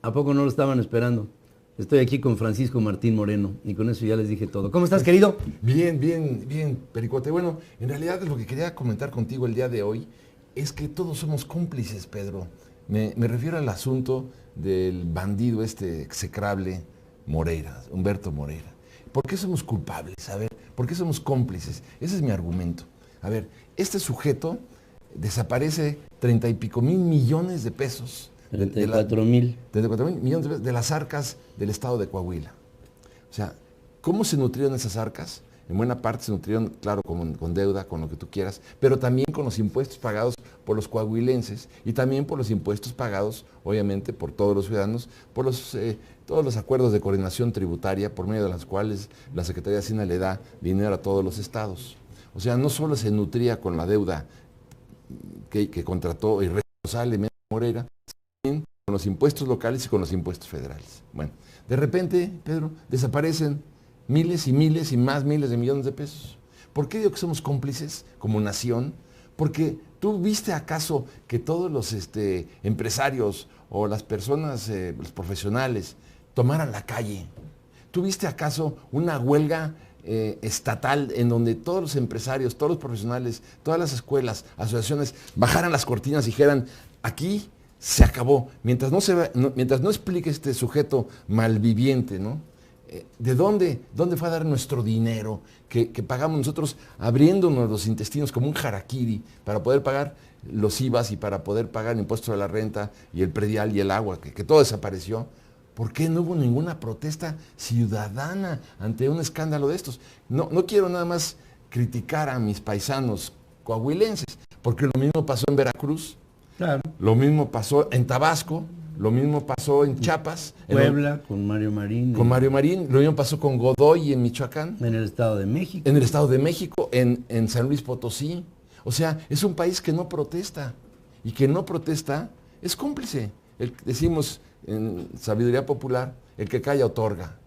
¿A poco no lo estaban esperando? Estoy aquí con Francisco Martín Moreno y con eso ya les dije todo. ¿Cómo estás, querido? Bien, bien, bien, Pericote. Bueno, en realidad lo que quería comentar contigo el día de hoy es que todos somos cómplices, Pedro. Me refiero al asunto del bandido este execrable Moreira, Humberto Moreira. ¿Por qué somos culpables? A ver, ¿por qué somos cómplices? Ese es mi argumento. A ver, este sujeto desaparece 30 y pico mil millones de pesos. 34,000. 34,000 millones de pesos de las arcas del estado de Coahuila. O sea, ¿cómo se nutrieron esas arcas? En buena parte se nutrieron, claro, con deuda, con lo que tú quieras, pero también con los impuestos pagados por los coahuilenses y también por los impuestos pagados, obviamente, por todos los ciudadanos, por todos los acuerdos de coordinación tributaria, por medio de los cuales la Secretaría de Hacienda le da dinero a todos los estados. O sea, no solo se nutría con la deuda que contrató irresponsablemente Moreira, sino con los impuestos locales y con los impuestos federales. Bueno, de repente, Pedro, desaparecen miles y miles y más miles de millones de pesos. ¿Por qué digo que somos cómplices como nación? Porque tú viste acaso que todos los empresarios o las personas, los profesionales, tomaran la calle. ¿Tú viste acaso una huelga estatal en donde todos los empresarios, todos los profesionales, todas las escuelas, asociaciones bajaran las cortinas y dijeran, aquí se acabó, mientras no explique este sujeto malviviente, ¿no? ¿De dónde fue a dar nuestro dinero que pagamos nosotros abriéndonos los intestinos como un harakiri para poder pagar los IVAs y para poder pagar el impuesto de la renta y el predial y el agua, que todo desapareció? ¿Por qué no hubo ninguna protesta ciudadana ante un escándalo de estos? No quiero nada más criticar a mis paisanos coahuilenses, porque lo mismo pasó en Veracruz, Claro. lo mismo pasó en Tabasco, lo mismo pasó en Chiapas. Puebla, con Mario Marín. Con Mario Marín, lo mismo pasó con Godoy en Michoacán. En el Estado de México. En el Estado de México, en San Luis Potosí. O sea, es un país que no protesta. Y que no protesta es cómplice. Decimos en sabiduría popular, el que calla otorga.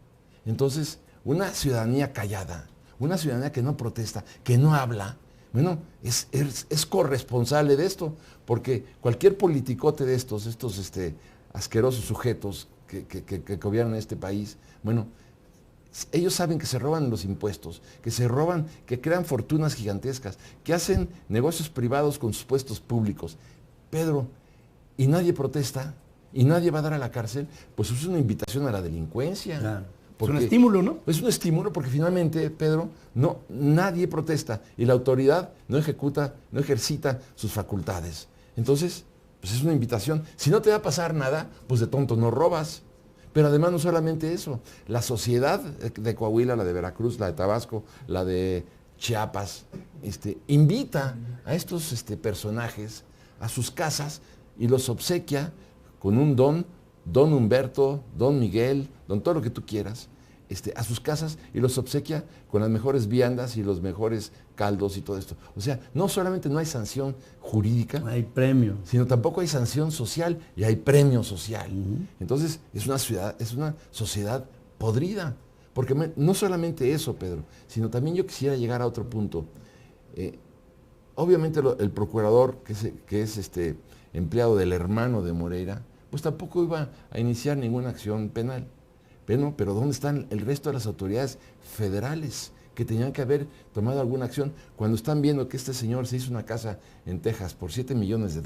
Entonces, una ciudadanía callada, una ciudadanía que no protesta, que no habla, bueno, es corresponsable de esto, porque cualquier politicote de estos asquerosos sujetos que gobiernan este país, bueno, ellos saben que se roban los impuestos, que se roban, que crean fortunas gigantescas, que hacen negocios privados con sus puestos públicos. Pedro, y nadie protesta, y nadie va a dar a la cárcel, pues es una invitación a la delincuencia. Claro. Es un estímulo, ¿no? Es un estímulo porque finalmente, Pedro, nadie protesta y la autoridad no ejercita sus facultades. Entonces, pues es una invitación. Si no te va a pasar nada, pues de tonto no robas. Pero además no solamente eso, la sociedad de Coahuila, la de Veracruz, la de Tabasco, la de Chiapas, invita a estos personajes a sus casas y los obsequia con un don Humberto, don Miguel, don todo lo que tú quieras, a sus casas y los obsequia con las mejores viandas y los mejores caldos y todo esto. O sea, no solamente no hay sanción jurídica, hay premio, sino tampoco hay sanción social y hay premio social. Entonces, es una sociedad podrida. Porque no solamente eso, Pedro, sino también yo quisiera llegar a otro punto. Obviamente el procurador, que es empleado del hermano de Moreira, pues tampoco iba a iniciar ninguna acción penal. Pero ¿dónde están el resto de las autoridades federales que tenían que haber tomado alguna acción cuando están viendo que este señor se hizo una casa en Texas por $7 millones?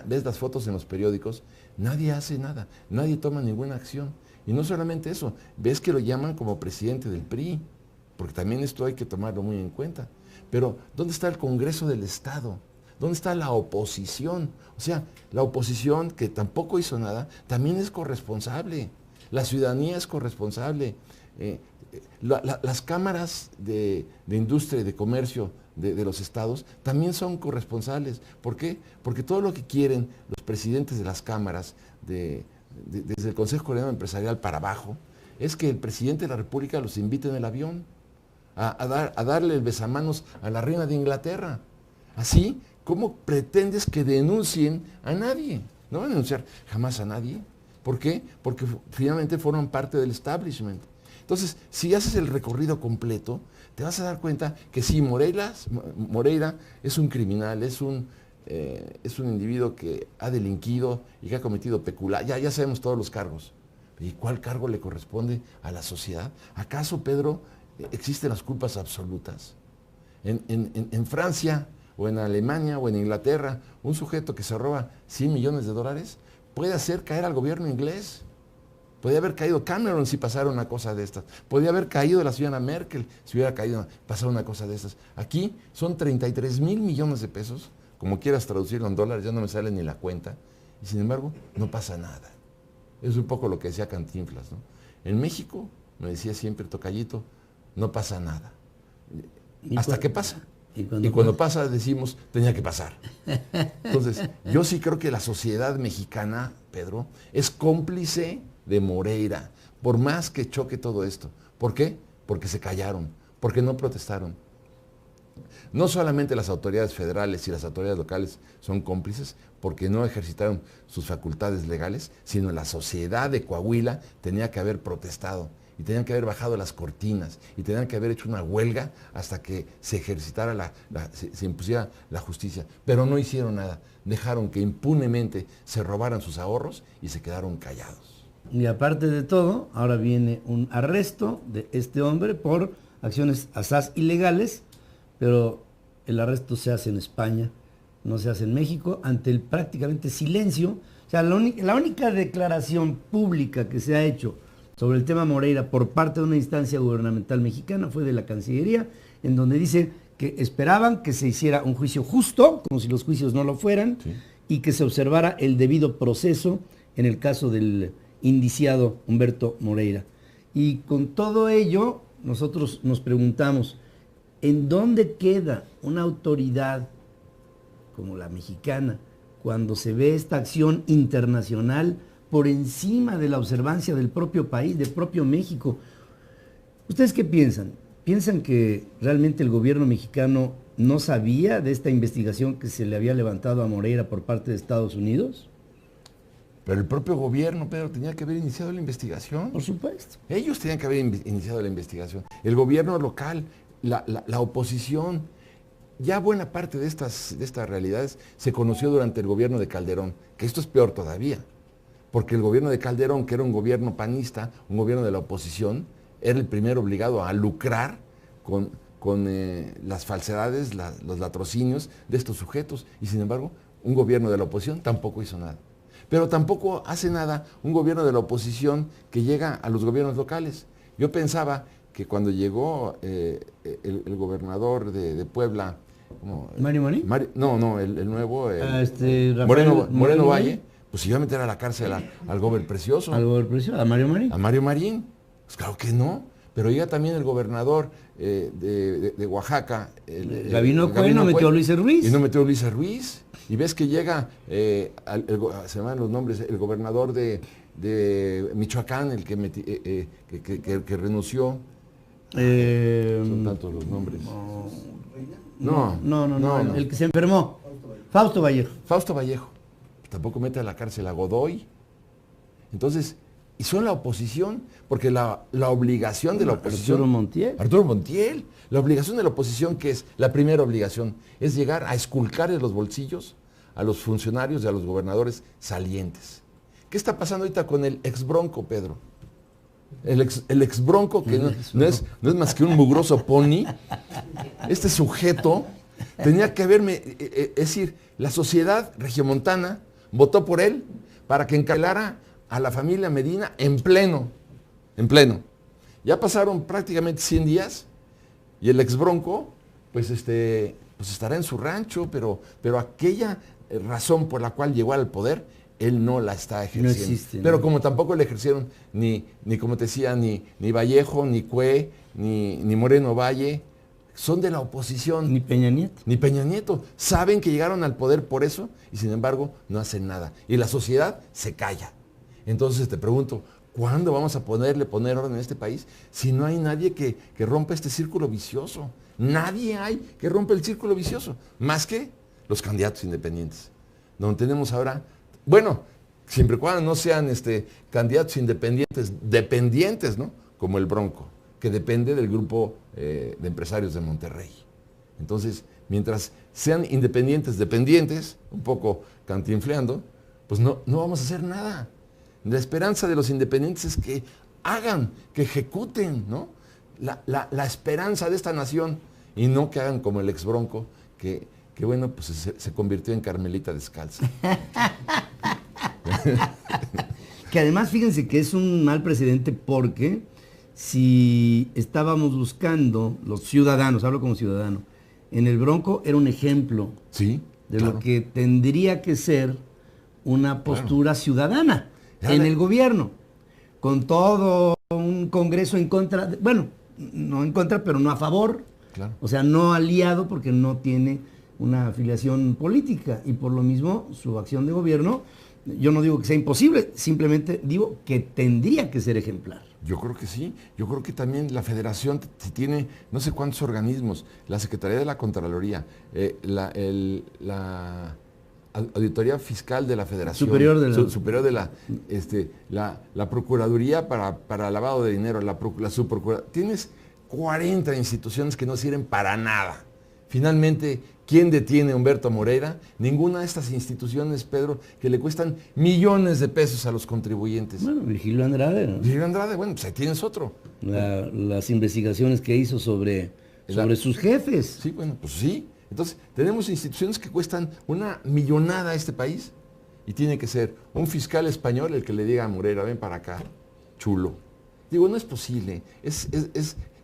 Ves las fotos en los periódicos, nadie hace nada, nadie toma ninguna acción. Y no solamente eso, ves que lo llaman como presidente del PRI, porque también esto hay que tomarlo muy en cuenta. Pero ¿dónde está el Congreso del Estado? ¿Dónde está la oposición? O sea, la oposición, que tampoco hizo nada, también es corresponsable. La ciudadanía es corresponsable. Las cámaras de industria y de comercio de los estados también son corresponsables. ¿Por qué? Porque todo lo que quieren los presidentes de las cámaras, desde el Consejo Coordinador Empresarial para abajo, es que el presidente de la República los invite en el avión a darle el besamanos a la reina de Inglaterra. Así, ¿cómo pretendes que denuncien a nadie? No van a denunciar jamás a nadie. ¿Por qué? Porque finalmente forman parte del establishment. Entonces, si haces el recorrido completo, te vas a dar cuenta que sí, Moreira es un criminal, es un es un individuo que ha delinquido y que ha cometido pecularia. Ya sabemos todos los cargos. ¿Y cuál cargo le corresponde a la sociedad? ¿Acaso, Pedro, existen las culpas absolutas? En Francia o en Alemania o en Inglaterra, un sujeto que se roba 100 millones de dólares puede hacer caer al gobierno inglés. Podría haber caído Cameron si pasara una cosa de estas. Podría haber caído la señora Merkel si hubiera pasado una cosa de estas. Aquí son 33,000 millones de pesos, como quieras traducirlo en dólares, ya no me sale ni la cuenta, y sin embargo no pasa nada. Es un poco lo que decía Cantinflas, ¿no? En México, me decía siempre Tocayito, no pasa nada. ¿Hasta qué pasa? Y cuando pasa decimos, tenía que pasar. Entonces, yo sí creo que la sociedad mexicana, Pedro, es cómplice de Moreira, por más que choque todo esto. ¿Por qué? Porque se callaron, porque no protestaron. No solamente las autoridades federales y las autoridades locales son cómplices porque no ejercitaron sus facultades legales, sino la sociedad de Coahuila tenía que haber protestado y tenían que haber bajado las cortinas y tenían que haber hecho una huelga hasta que se ejercitara, se impusiera la justicia. Pero no hicieron nada, dejaron que impunemente se robaran sus ahorros y se quedaron callados. Y aparte de todo, ahora viene un arresto de este hombre por acciones asaz ilegales, pero el arresto se hace en España, no se hace en México, ante el prácticamente silencio. O sea, la única declaración pública que se ha hecho sobre el tema Moreira por parte de una instancia gubernamental mexicana fue de la Cancillería, en donde dice que esperaban que se hiciera un juicio justo, como si los juicios no lo fueran, sí, y que se observara el debido proceso en el caso del indiciado Humberto Moreira. Y con todo ello, nosotros nos preguntamos, ¿en dónde queda una autoridad como la mexicana cuando se ve esta acción internacional por encima de la observancia del propio país, del propio México? ¿Ustedes qué piensan? ¿Piensan que realmente el gobierno mexicano no sabía de esta investigación que se le había levantado a Moreira por parte de Estados Unidos? Pero el propio gobierno, Pedro, tenía que haber iniciado la investigación. Por supuesto. Ellos tenían que haber iniciado la investigación. El gobierno local, la oposición. Ya buena parte de estas realidades se conoció durante el gobierno de Calderón, que esto es peor todavía, porque el gobierno de Calderón, que era un gobierno panista, un gobierno de la oposición, era el primero obligado a lucrar con las falsedades, los latrocinios de estos sujetos, y sin embargo, un gobierno de la oposición tampoco hizo nada. Pero tampoco hace nada un gobierno de la oposición que llega a los gobiernos locales. Yo pensaba que cuando llegó el gobernador de Puebla, ¿Mario Marín? El nuevo, Moreno Valle, pues se iba a meter a la cárcel al Gober Precioso. ¿Al Gober Precioso? ¿A Mario Marín? A Mario Marín. Pues claro que no. Pero llega también el gobernador de Oaxaca. Gabino Cue, no metió a Luis Ruiz. Y no metió a Luis Ruiz. Y ves que llega, se llaman los nombres, el gobernador de Michoacán, el que renunció. Son tantos los nombres. No, el que se enfermó. Fausto Vallejo. Fausto Vallejo. Tampoco mete a la cárcel a Godoy. Entonces, y son la oposición, porque la obligación de la oposición... Arturo Montiel. La obligación de la oposición, que es la primera obligación, es llegar a esculcarle los bolsillos a los funcionarios y a los gobernadores salientes. ¿Qué está pasando ahorita con el ex Bronco, Pedro? El ex Bronco, que no es más que un mugroso pony. Este sujeto tenía que haberme... es decir, la sociedad regiomontana votó por él para que encarcelara a la familia Medina en pleno. Ya pasaron prácticamente 100 días y el ex Bronco, pues estará en su rancho, pero aquella razón por la cual llegó al poder, él no la está ejerciendo. No existe, pero ¿no? como tampoco le ejercieron ni como te decía, ni Vallejo, ni Cue, ni Moreno Valle, son de la oposición. Ni Peña Nieto. Ni Peña Nieto. Saben que llegaron al poder por eso y sin embargo no hacen nada. Y la sociedad se calla. Entonces te pregunto, ¿cuándo vamos a poner orden en este país si no hay nadie que rompa este círculo vicioso? Nadie hay que rompa el círculo vicioso, más que los candidatos independientes. Donde tenemos ahora, bueno, siempre y cuando no sean candidatos independientes, dependientes, ¿no? Como el Bronco, que depende del grupo de empresarios de Monterrey. Entonces, Mientras sean independientes, dependientes, un poco cantinfleando, pues no vamos a hacer nada. La esperanza de los independientes es que hagan, que ejecuten, ¿no? La esperanza de esta nación, y no que hagan como el ex Bronco, que bueno, pues se convirtió en Carmelita descalza. Que además, fíjense que es un mal precedente porque si estábamos buscando los ciudadanos, hablo como ciudadano, en el Bronco era un ejemplo Sí, de claro. lo que tendría que ser una postura ciudadana Ya en le- el gobierno, con todo un Congreso en contra, bueno, no en contra, pero no a favor, Claro. o sea, no aliado porque no tiene una afiliación política y por lo mismo su acción de gobierno, yo no digo que sea imposible, simplemente digo que tendría que ser ejemplar. Yo creo que sí. Yo creo que también la federación si tiene no sé cuántos organismos, la Secretaría de la Contraloría, la Auditoría Fiscal de la Federación, Superior de la- superior de la Procuraduría para lavado de dinero, la Subprocuraduría. Tienes 40 instituciones que no sirven para nada. Finalmente, ¿quién detiene a Humberto Moreira? Ninguna de estas instituciones, Pedro, que le cuestan millones de pesos a los contribuyentes. Bueno, Virgilio Andrade, ¿no? Virgilio Andrade, bueno, pues ahí tienes otro. Las investigaciones que hizo sobre sus jefes. Sí, bueno, pues sí. Entonces, tenemos instituciones que cuestan una millonada a este país y tiene que ser un fiscal español el que le diga a Moreira, ven para acá, chulo. Digo, no es posible.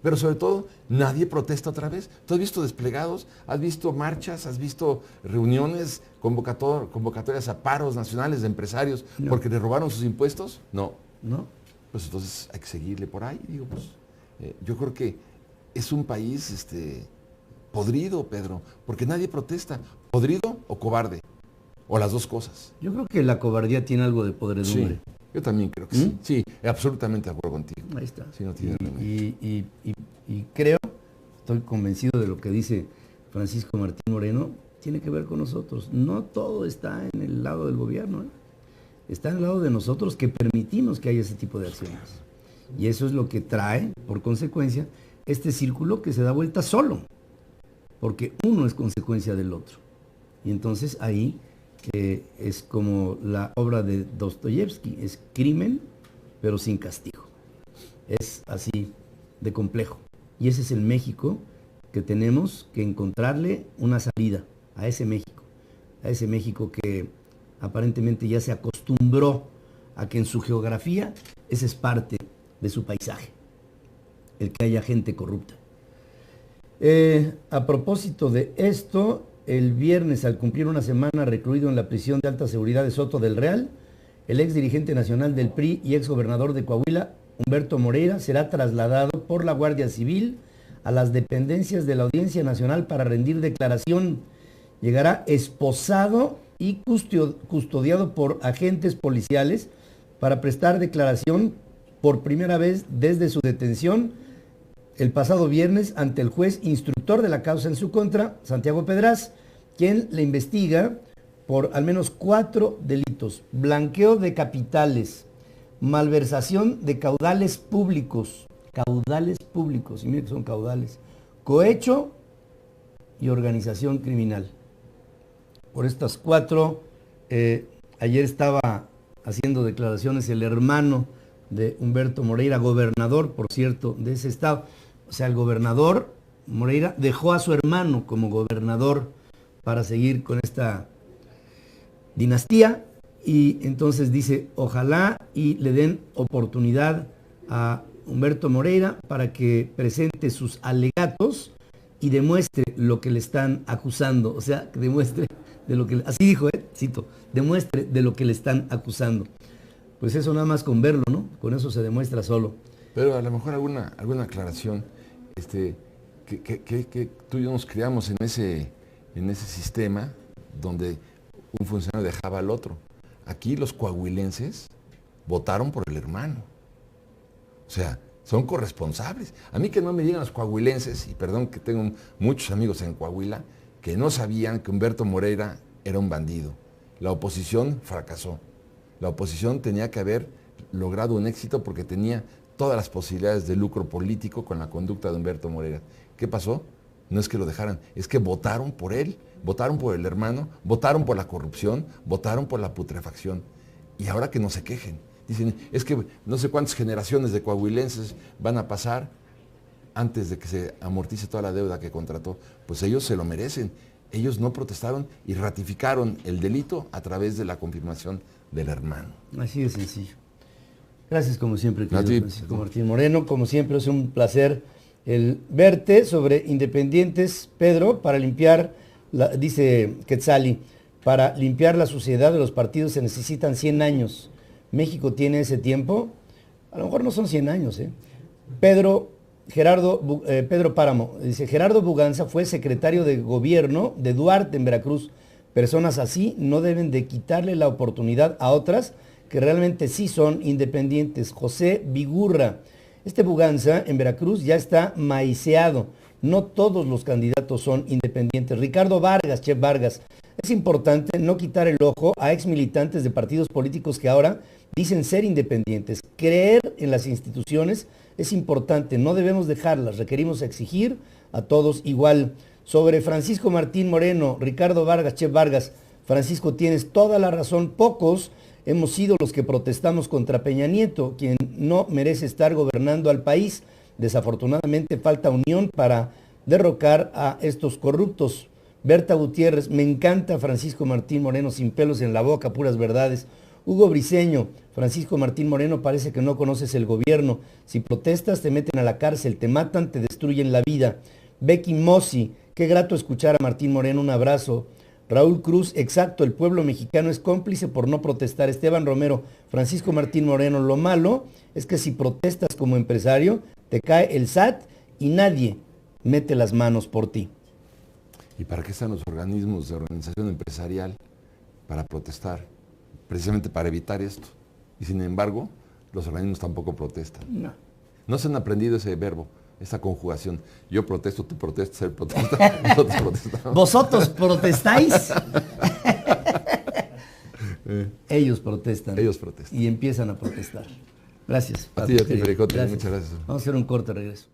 Pero sobre todo, nadie protesta otra vez. ¿Tú has visto desplegados? ¿Has visto marchas? ¿Has visto reuniones, convocatorias a paros nacionales de empresarios No. porque le robaron sus impuestos? No. ¿No? Pues entonces hay que seguirle por ahí. Digo, pues, yo creo que es un país podrido, Pedro, porque nadie protesta. ¿Podrido o cobarde? O las dos cosas. Yo creo que la cobardía tiene algo de podredumbre. Yo también creo que sí. Sí, absolutamente de acuerdo contigo. Ahí está. Sí, no tiene remedio. Y creo, estoy convencido de lo que dice Francisco Martín Moreno, tiene que ver con nosotros. No todo está en el lado del gobierno, ¿eh? Está en el lado de nosotros que permitimos que haya ese tipo de acciones. Y eso es lo que trae, por consecuencia, este círculo que se da vuelta solo, porque uno es consecuencia del otro. Y entonces ahí es como la obra de Dostoyevsky, es crimen, pero sin castigo. Es así de complejo. Y ese es el México que tenemos que encontrarle una salida a ese México que aparentemente ya se acostumbró a que en su geografía esa es parte de su paisaje, el que haya gente corrupta. A propósito de esto, el viernes, al cumplir una semana recluido en la prisión de alta seguridad de Soto del Real, el ex dirigente nacional del PRI y ex gobernador de Coahuila, Humberto Moreira, será trasladado por la Guardia Civil a las dependencias de la Audiencia Nacional para rendir declaración. Llegará esposado y custodiado por agentes policiales para prestar declaración por primera vez desde su detención el pasado viernes ante el juez instructor de la causa en su contra, Santiago Pedraz, quien le investiga por al menos 4 delitos: blanqueo de capitales, malversación de caudales públicos, y miren que son caudales, cohecho y organización criminal. Por estas 4, ayer estaba haciendo declaraciones el hermano de Humberto Moreira, gobernador, por cierto, de ese estado. O sea, el gobernador Moreira dejó a su hermano como gobernador para seguir con esta dinastía, y entonces dice, ojalá y le den oportunidad a Humberto Moreira para que presente sus alegatos y demuestre lo que le están acusando. O sea, que demuestre de lo que, así dijo, cito, demuestre de lo que le están acusando. Pues eso nada más con verlo, ¿no? Con eso se demuestra solo. Pero a lo mejor alguna aclaración, que tú y yo nos criamos en ese sistema donde un funcionario dejaba al otro. Aquí los coahuilenses votaron por el hermano. O sea, son corresponsables. A mí que no me digan los coahuilenses, y perdón que tengo muchos amigos en Coahuila, que no sabían que Humberto Moreira era un bandido. La oposición fracasó. La oposición tenía que haber logrado un éxito porque tenía todas las posibilidades de lucro político con la conducta de Humberto Moreira. ¿Qué pasó? No es que lo dejaran, es que votaron por él, votaron por el hermano, votaron por la corrupción, votaron por la putrefacción. Y ahora que no se quejen. Dicen, es que no sé cuántas generaciones de coahuilenses van a pasar antes de que se amortice toda la deuda que contrató. Pues ellos se lo merecen. Ellos no protestaron y ratificaron el delito a través de la confirmación del hermano. Así de sencillo. Gracias como siempre, querido ti, Francisco Martín Moreno. Como siempre es un placer el verte sobre Independientes, Pedro, para limpiar, dice Quetzali, para limpiar la suciedad de los partidos se necesitan 100 años. ¿México tiene ese tiempo? A lo mejor no son 100 años, ¿eh? Pedro Páramo, dice, Gerardo Buganza fue secretario de gobierno de Duarte en Veracruz. Personas así no deben de quitarle la oportunidad a otras que realmente sí son independientes. José Vigurra, este Buganza en Veracruz ya está maiceado. No todos los candidatos son independientes. Ricardo Vargas, Chef Vargas, es importante no quitar el ojo a ex militantes de partidos políticos que ahora dicen ser independientes. Creer en las instituciones es importante, no debemos dejarlas, requerimos exigir a todos igual. Sobre Francisco Martín Moreno, Ricardo Vargas, Chef Vargas, Francisco, tienes toda la razón, pocos hemos sido los que protestamos contra Peña Nieto, quien no merece estar gobernando al país. Desafortunadamente falta unión para derrocar a estos corruptos. Berta Gutiérrez, me encanta Francisco Martín Moreno, sin pelos en la boca, puras verdades. Hugo Briceño, Francisco Martín Moreno, parece que no conoces el gobierno. Si protestas te meten a la cárcel, te matan, te destruyen la vida. Becky Mossi, qué grato escuchar a Martín Moreno, un abrazo. Raúl Cruz, exacto, el pueblo mexicano es cómplice por no protestar. Esteban Romero, Francisco Martín Moreno, lo malo es que si protestas como empresario, te cae el SAT y nadie mete las manos por ti. ¿Y para qué están los organismos de organización empresarial? Para protestar, precisamente para evitar esto. Y sin embargo, los organismos tampoco protestan. No se han aprendido ese verbo, esa conjugación. Yo protesto, tú protestas, él protesta, nosotros protestamos. ¿Vosotros protestáis? Ellos protestan. Ellos protestan. Y empiezan a protestar. Gracias. A ti, Pericote, muchas gracias. Vamos a hacer un corte, regreso.